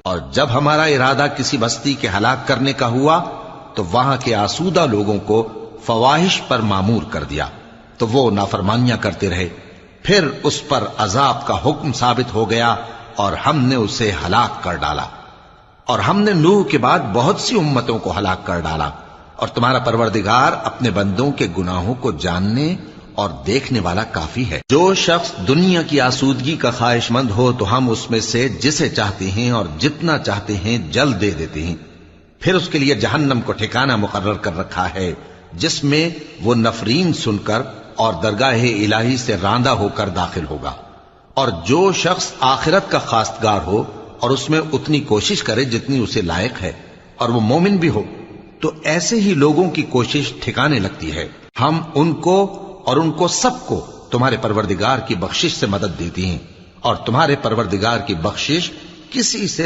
اور جب ہمارا ارادہ کسی بستی کے ہلاک کرنے کا ہوا تو وہاں کے آسودہ لوگوں کو فواحش پر مامور کر دیا، تو وہ نافرمانیاں کرتے رہے، پھر اس پر عذاب کا حکم ثابت ہو گیا اور ہم نے اسے ہلاک کر ڈالا۔ اور ہم نے نوح کے بعد بہت سی امتوں کو ہلاک کر ڈالا، اور تمہارا پروردگار اپنے بندوں کے گناہوں کو جاننے اور دیکھنے والا کافی ہے۔ جو شخص دنیا کی آسودگی کا خواہش مند ہو تو ہم اس میں سے جسے چاہتے ہیں اور جتنا چاہتے ہیں جلد دے دیتے ہیں، پھر اس کے لیے جہنم کو ٹھکانہ مقرر کر رکھا ہے، جس میں وہ نفرین سن کر اور درگاہ الہی سے راندہ ہو کر داخل ہوگا۔ اور جو شخص آخرت کا خواستگار ہو اور اس میں اتنی کوشش کرے جتنی اسے لائق ہے، اور وہ مومن بھی ہو، تو ایسے ہی لوگوں کی کوشش ٹھکانے لگتی ہے۔ ہم ان کو اور ان کو سب کو تمہارے پروردگار کی بخشش سے مدد دیتی ہیں، اور تمہارے پروردگار کی بخشش کسی سے